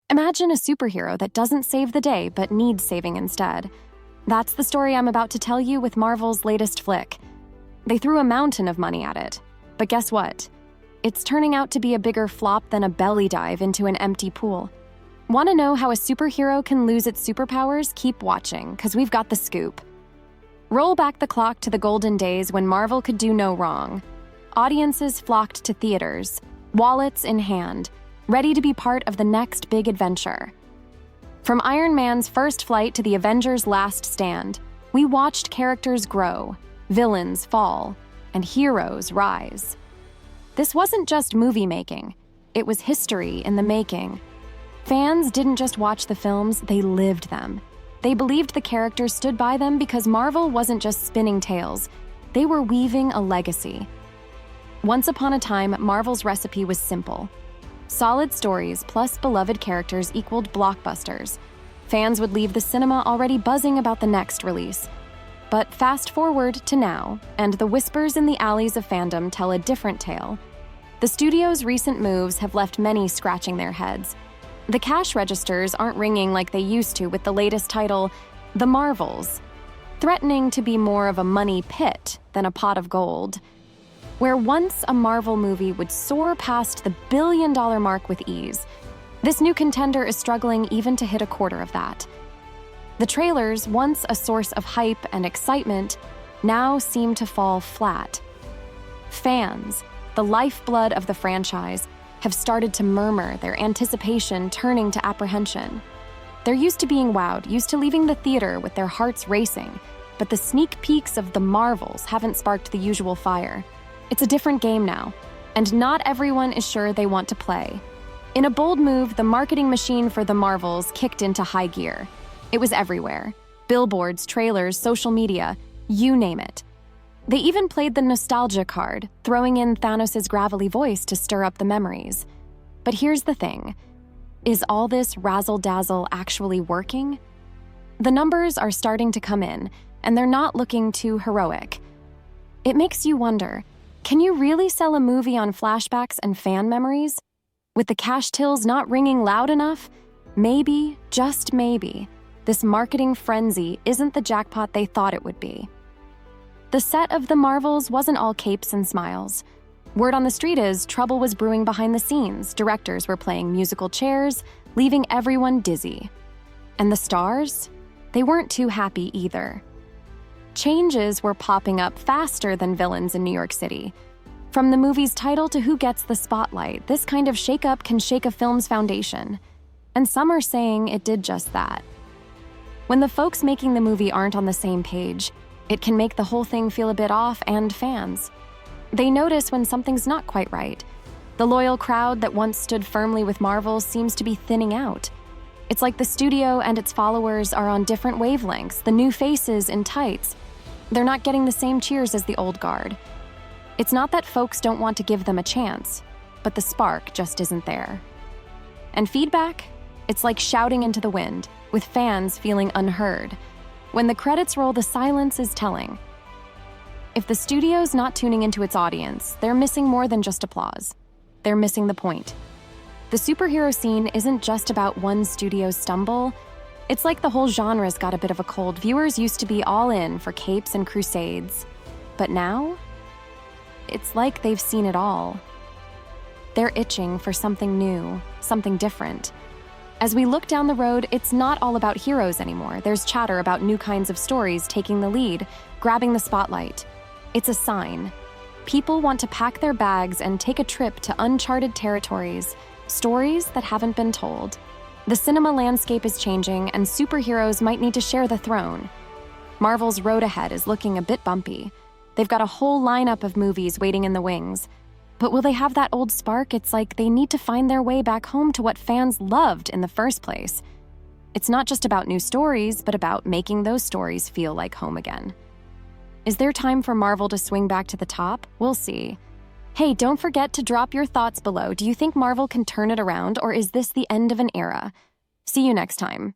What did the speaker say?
Imagine a superhero that doesn't save the day but needs saving instead. That's the story I'm about to tell you with Marvel's latest flick. They threw a mountain of money at it, but guess what? It's turning out to be a bigger flop than a belly dive into an empty pool. Want to know how a superhero can lose its superpowers? Keep watching, because we've got the scoop. Roll back the clock to the golden days when Marvel could do no wrong. Audiences flocked to theaters, wallets in hand, ready to be part of the next big adventure. From Iron Man's first flight to the Avengers' last stand, we watched characters grow, villains fall, and heroes rise. This wasn't just movie making, it was history in the making. Fans didn't just watch the films, they lived them. They believed the characters stood by them because Marvel wasn't just spinning tales, they were weaving a legacy. Once upon a time, Marvel's recipe was simple. Solid stories plus beloved characters equaled blockbusters. Fans would leave the cinema already buzzing about the next release. But fast forward to now, and the whispers in the alleys of fandom tell a different tale. The studio's recent moves have left many scratching their heads. The cash registers aren't ringing like they used to with the latest title, The Marvels, threatening to be more of a money pit than a pot of gold. Where once a Marvel movie would soar past the billion-dollar mark with ease, this new contender is struggling even to hit a quarter of that. The trailers, once a source of hype and excitement, now seem to fall flat. Fans, the lifeblood of the franchise, have started to murmur, their anticipation turning to apprehension. They're used to being wowed, used to leaving the theater with their hearts racing, but the sneak peeks of the Marvels haven't sparked the usual fire. It's a different game now, and not everyone is sure they want to play. In a bold move, the marketing machine for the Marvels kicked into high gear. It was everywhere. Billboards, trailers, social media, you name it. They even played the nostalgia card, throwing in Thanos' gravelly voice to stir up the memories. But here's the thing. Is all this razzle-dazzle actually working? The numbers are starting to come in, and they're not looking too heroic. It makes you wonder, can you really sell a movie on flashbacks and fan memories? With the cash tills not ringing loud enough? Maybe, just maybe, this marketing frenzy isn't the jackpot they thought it would be. The set of the Marvels wasn't all capes and smiles. Word on the street is trouble was brewing behind the scenes. Directors were playing musical chairs, leaving everyone dizzy. And the stars? They weren't too happy either. Changes were popping up faster than villains in New York City. From the movie's title to who gets the spotlight, this kind of shakeup can shake a film's foundation. And some are saying it did just that. When the folks making the movie aren't on the same page, it can make the whole thing feel a bit off, and fans. They notice when something's not quite right. The loyal crowd that once stood firmly with Marvel seems to be thinning out. It's like the studio and its followers are on different wavelengths, the new faces in tights. They're not getting the same cheers as the old guard. It's not that folks don't want to give them a chance, but the spark just isn't there. And feedback? It's like shouting into the wind, with fans feeling unheard. When the credits roll, the silence is telling. If the studio's not tuning into its audience, they're missing more than just applause. They're missing the point. The superhero scene isn't just about one studio's stumble. It's like the whole genre's got a bit of a cold. Viewers used to be all in for capes and crusades. But now, it's like they've seen it all. They're itching for something new, something different. As we look down the road, it's not all about heroes anymore. There's chatter about new kinds of stories taking the lead, grabbing the spotlight. It's a sign. People want to pack their bags and take a trip to uncharted territories, stories that haven't been told. The cinema landscape is changing, and superheroes might need to share the throne. Marvel's road ahead is looking a bit bumpy. They've got a whole lineup of movies waiting in the wings. But will they have that old spark? It's like they need to find their way back home to what fans loved in the first place. It's not just about new stories, but about making those stories feel like home again. Is there time for Marvel to swing back to the top? We'll see. Hey, don't forget to drop your thoughts below. Do you think Marvel can turn it around, or is this the end of an era? See you next time.